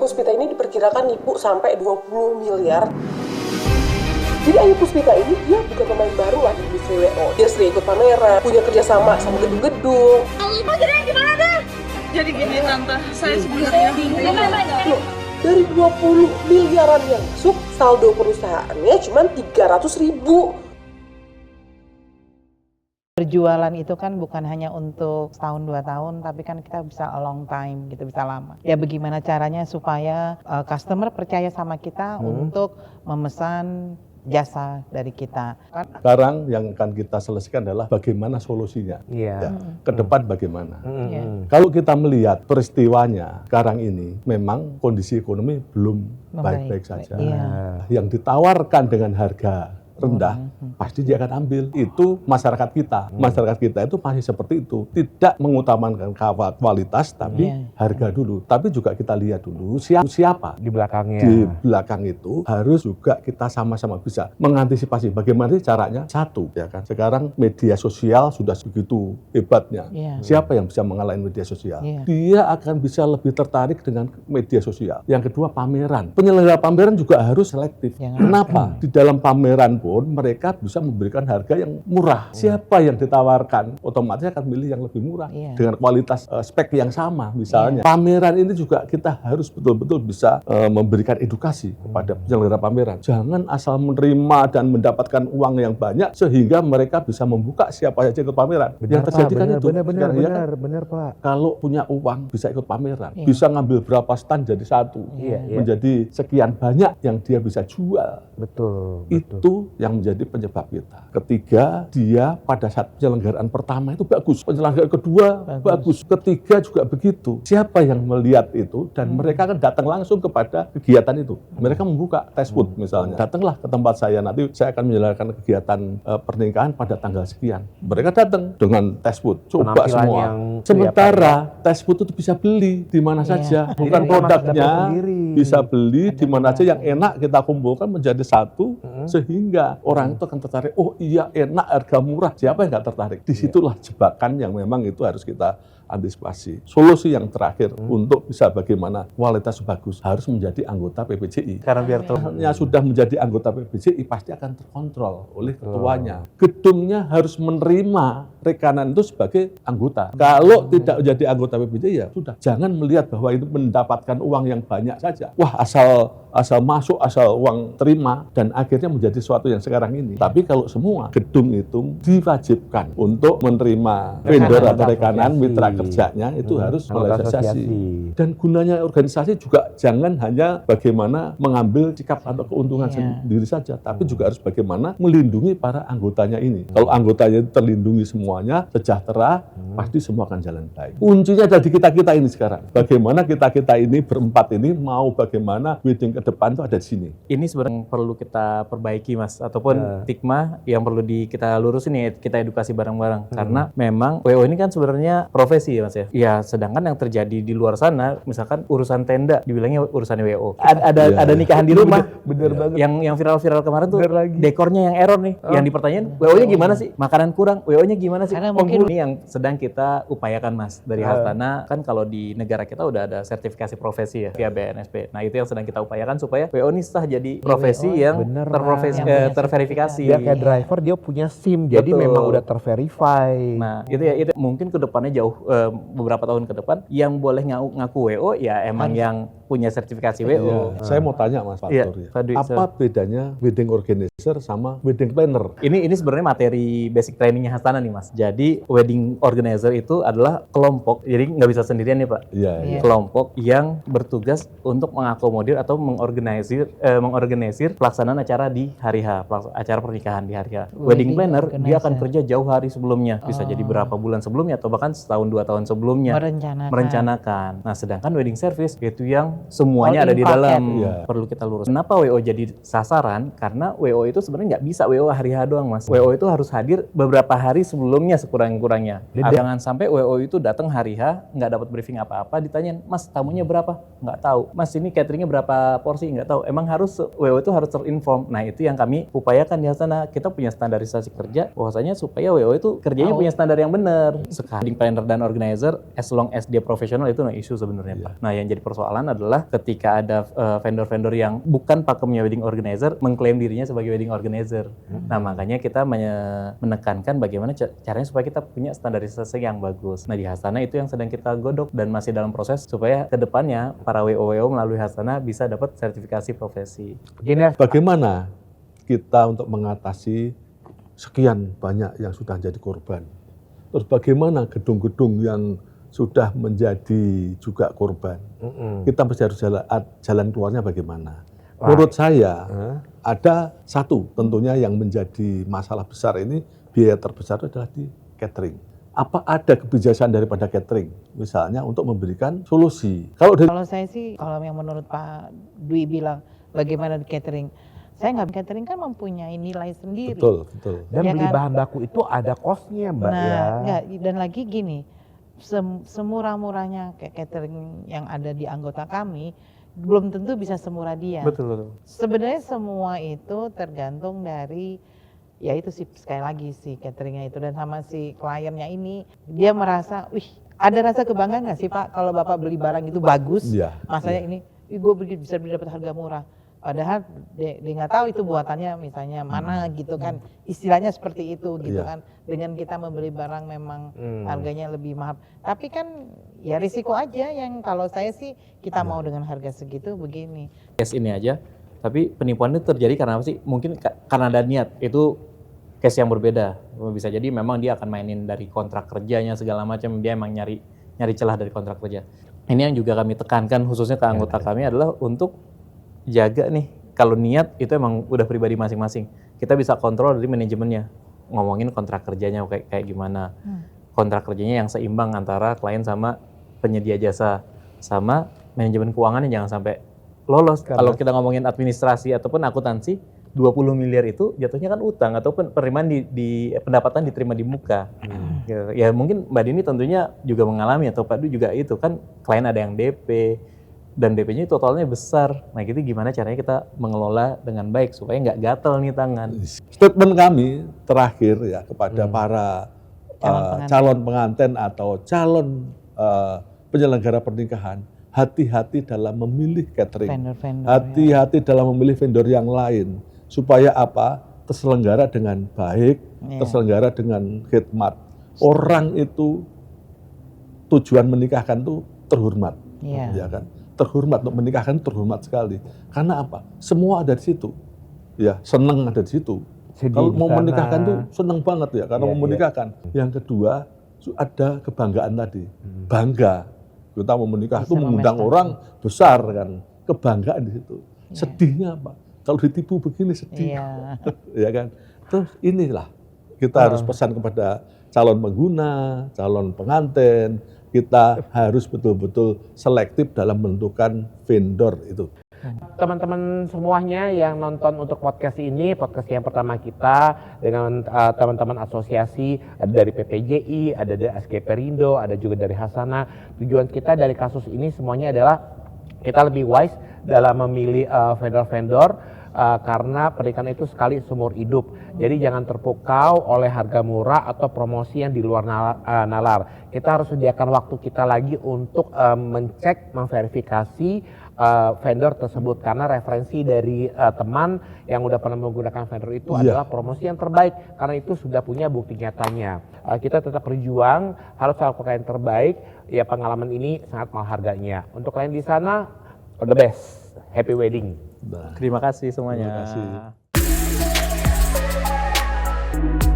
Puspita ini diperkirakan nipu sampai 20 miliar. Jadi Ayu Puspita ini dia bukan pemain baru lah di industri WO. Dia sering ikut pameran, punya kerjasama sama gedung-gedung. Jadi gimana deh? Jadi gini tante, saya sebenarnya Loh, dari 20 miliaran yang masuk, saldo perusahaannya cuma 300.000. Berjualan itu kan bukan hanya untuk setahun 2 tahun, tapi kan kita bisa a long time gitu, bisa lama. Ya bagaimana caranya supaya customer percaya sama kita untuk memesan jasa dari kita. Sekarang yang akan kita selesaikan adalah bagaimana solusinya. Iya. Ya, ke depan bagaimana. Iya. Kalau kita melihat peristiwanya sekarang ini, memang kondisi ekonomi belum baik-baik saja. Iya. Yang ditawarkan dengan harga rendah, pasti dia akan ambil. Itu masyarakat kita. Masyarakat kita itu masih seperti itu. Tidak mengutamakan kualitas, tapi harga dulu. Tapi juga kita lihat dulu siapa Di belakangnya. di belakang itu harus juga kita sama-sama bisa mengantisipasi bagaimana sih caranya. Satu, ya kan. Sekarang media sosial sudah begitu hebatnya. Iya. Siapa yang bisa mengalahin media sosial? Iya. Dia akan bisa lebih tertarik dengan media sosial. Yang kedua, pameran. Penyelenggara pameran juga harus selektif. Kenapa? Di dalam pameran pun mereka bisa memberikan harga yang murah. Siapa yang ditawarkan, otomatis akan milih yang lebih murah dengan kualitas spek yang sama misalnya. Pameran ini juga kita harus betul-betul bisa memberikan edukasi kepada penyelenggara pameran. Jangan asal menerima dan mendapatkan uang yang banyak sehingga mereka bisa membuka siapa saja ikut pameran. Yang terjadi kan itu. Benar Pak. Kalau punya uang bisa ikut pameran, bisa ngambil berapa stand jadi satu, Iya. menjadi sekian banyak yang dia bisa jual. Betul. Itu yang menjadi penyebab kita. Ketiga, dia pada saat penyelenggaraan pertama itu bagus, penyelenggaraan kedua bagus, ketiga juga begitu. Siapa yang melihat itu dan mereka kan datang langsung kepada kegiatan itu. Mereka membuka test food misalnya. Datanglah ke tempat saya, nanti saya akan menjalankan kegiatan pernikahan pada tanggal sekian. Mereka datang dengan test food, coba Penampilan semua. yang Sementara test food itu bisa beli di mana saja, bukan Jadi produknya. dapat sendiri. Bisa beli di mana aja yang enak kita kumpulkan menjadi satu sehingga orang itu akan tertarik. Oh iya, enak, harga murah. Siapa yang nggak tertarik? Disitulah jebakan yang memang itu harus kita antisipasi. Solusi yang terakhir untuk bisa bagaimana kualitas bagus harus menjadi anggota PPJI. Karena biar tahu. Yang sudah menjadi anggota PPJI pasti akan terkontrol oleh ketuanya. Gedungnya harus menerima rekanan itu sebagai anggota. Kalau tidak menjadi anggota PPJI ya sudah. Jangan melihat bahwa itu mendapatkan uang yang banyak saja. Wah, asal masuk, asal uang terima dan akhirnya menjadi sesuatu yang sekarang ini. Tapi kalau semua gedung itu diwajibkan untuk menerima vendor atau rekanan mitra kerjanya itu harus melalui asosiasi. Dan gunanya organisasi juga jangan hanya bagaimana mengambil sikap atau keuntungan sendiri saja, tapi juga harus bagaimana melindungi para anggotanya ini. Kalau anggotanya itu terlindungi semuanya, sejahtera, pasti semua akan jalan baik. Kuncinya ada di kita-kita ini sekarang. Bagaimana kita-kita ini berempat ini mau bagaimana wedding ke depan itu ada di sini. Ini sebenarnya perlu kita perbaiki Mas, ataupun stigma yang perlu kita lurusin ya, kita edukasi bareng-bareng. Karena memang WO ini kan sebenarnya profesi ya Mas ya. Ya, sedangkan yang terjadi di luar sana, misalkan urusan tenda, dibilangnya urusan WO. Ada nikahan di rumah. Bener banget. Yang viral-viral kemarin tuh dekornya yang error nih. Yang dipertanyain, WO-nya gimana sih? Makanan kurang, WO-nya gimana sih? Karena mungkin ini yang sedang kita upayakan Mas. Dari Hartana, kan kalau di negara kita udah ada sertifikasi profesi ya, via BNSP. Nah, itu yang sedang kita upayakan supaya WO ini sah jadi profesi yang terverifikasi. Dia kayak driver, dia punya SIM, jadi Betul. memang udah terverify. Nah, itu mungkin ke depannya jauh beberapa tahun ke depan yang boleh ngaku WO ya emang yang punya sertifikasi WO. Saya mau tanya Mas Iya, Fatur ya. Pak Dwi, Apa bedanya wedding organizer sama wedding planner? Ini sebenarnya materi basic trainingnya Hastana nih Mas. Jadi wedding organizer itu adalah kelompok, jadi nggak bisa sendirian nih Pak. Iya. Kelompok yang bertugas untuk mengakomodir atau mengorganisir pelaksanaan acara di hari H, acara pernikahan di hari H. Wedding planner dia akan kerja jauh hari sebelumnya, bisa jadi berapa bulan sebelumnya atau bahkan setahun 2 tahun sebelumnya merencanakan. Nah, sedangkan wedding service itu yang semuanya ada di dalam. Perlu kita lurus. Kenapa WO jadi sasaran? Karena WO itu sebenarnya nggak bisa WO hari H doang Mas. WO itu harus hadir beberapa hari sebelumnya sekurang-kurangnya. Jangan sampai WO itu datang hari H nggak dapat briefing apa-apa, ditanyain, Mas tamunya berapa? Nggak tahu. Mas ini cateringnya berapa porsi? Nggak tahu. Emang harus WO itu harus terinform. Nah, itu yang kami upayakan di sana. Kita punya standarisasi kerja bahwasanya supaya WO itu kerjanya punya standar yang benar. Sekarang planner dan organizer, as long as dia profesional itu no issue sebenarnya Pak. Nah yang jadi persoalan adalah ketika ada vendor-vendor yang bukan pakemnya wedding organizer mengklaim dirinya sebagai wedding organizer. Nah makanya kita menekankan bagaimana caranya supaya kita punya standarisasi yang bagus. Nah di Hasana itu yang sedang kita godok dan masih dalam proses supaya kedepannya para WO melalui Hasana bisa dapat sertifikasi profesi. Bagaimana kita untuk mengatasi sekian banyak yang sudah jadi korban? Terus bagaimana gedung-gedung yang sudah menjadi juga korban? Kita mesti harus jalan keluarnya bagaimana? Menurut saya ada satu tentunya yang menjadi masalah besar ini, biaya terbesar itu adalah di catering. Apa ada kebijakan daripada catering misalnya untuk memberikan solusi? Kalau saya sih, kalau yang menurut Pak Dwi bilang bagaimana di catering, saya nggak, catering kan mempunyai nilai sendiri. Betul. Dan Ya beli kan? bahan baku itu ada cost-nya, Mbak ya. Enggak, dan lagi gini, semurah-murahnya kayak catering yang ada di anggota kami, belum tentu bisa semurah dia. Betul. Sebenarnya semua itu tergantung dari, ya itu sih sekali lagi si cateringnya itu dan sama si kliennya ini, dia merasa, wih ada rasa kebanggaan nggak sih Pak kalau Bapak beli barang itu bagus, Iya, masanya ini, gue bisa beli dapat harga murah. Padahal dia nggak tahu itu buatannya misalnya mana gitu kan, istilahnya seperti itu gitu Iya. kan. Dengan kita membeli barang memang harganya lebih mahal. Tapi kan ya risiko aja yang kalau saya sih kita mau dengan harga segitu begini. Case ini aja, tapi penipuan itu terjadi karena apa sih? Mungkin karena ada niat, itu case yang berbeda. Bisa jadi memang dia akan mainin dari kontrak kerjanya segala macam, dia emang nyari celah dari kontrak kerja. Ini yang juga kami tekankan khususnya ke anggota kami adalah untuk jaga nih, kalau niat itu emang udah pribadi masing-masing. Kita bisa kontrol dari manajemennya, ngomongin kontrak kerjanya kayak gimana. Kontrak kerjanya yang seimbang antara klien sama penyedia jasa, sama manajemen keuangannya jangan sampai lolos. Kalau kita ngomongin administrasi ataupun akuntansi, 20 miliar itu jatuhnya kan utang ataupun penerimaan di pendapatan diterima di muka. Ya mungkin Mbak Dini tentunya juga mengalami atau Pak Du juga itu kan klien ada yang DP dan DP-nya totalnya besar. Nah gitu gimana caranya kita mengelola dengan baik supaya nggak gatel nih tangan. Statement kami terakhir ya kepada para Calon calon pengantin atau calon penyelenggara pernikahan, hati-hati dalam memilih catering, Vendor-vendor, hati-hati dalam memilih vendor yang lain supaya apa? Terselenggara dengan baik, terselenggara dengan khidmat. Orang itu tujuan menikahkan itu terhormat, ya kan? Terhormat, untuk menikahkan terhormat sekali. Karena apa? Semua ada di situ. Ya, senang ada di situ. Kalau mau menikahkan tuh senang banget ya, karena mau menikahkan. Yang kedua, ada kebanggaan tadi. Bangga. Kita mau menikah itu mengundang orang besar kan. Kebanggaan di situ. Sedihnya apa? Kalau ditipu begini sedih. Ya kan? Terus inilah kita harus pesan kepada calon pengguna, calon pengantin, kita harus betul-betul selektif dalam menentukan vendor itu. Teman-teman semuanya yang nonton untuk podcast ini, podcast yang pertama kita dengan teman-teman asosiasi, ada dari PPJI, ada dari SG Perindo, ada juga dari Hasana. Tujuan kita dari kasus ini semuanya adalah kita lebih wise dalam memilih vendor-vendor. Karena pernikahan itu sekali seumur hidup. Jadi jangan terpukau oleh harga murah atau promosi yang di luar nalar. Kita harus sediakan waktu kita lagi untuk mencek, memverifikasi vendor tersebut. Karena referensi dari teman yang udah pernah menggunakan vendor itu adalah promosi yang terbaik. Karena itu sudah punya bukti nyatanya. Kita tetap berjuang, harus lakukan yang terbaik. Ya pengalaman ini sangat mahal harganya. Untuk kalian di sana, all the best. Happy wedding. Terima kasih semuanya. Terima kasih.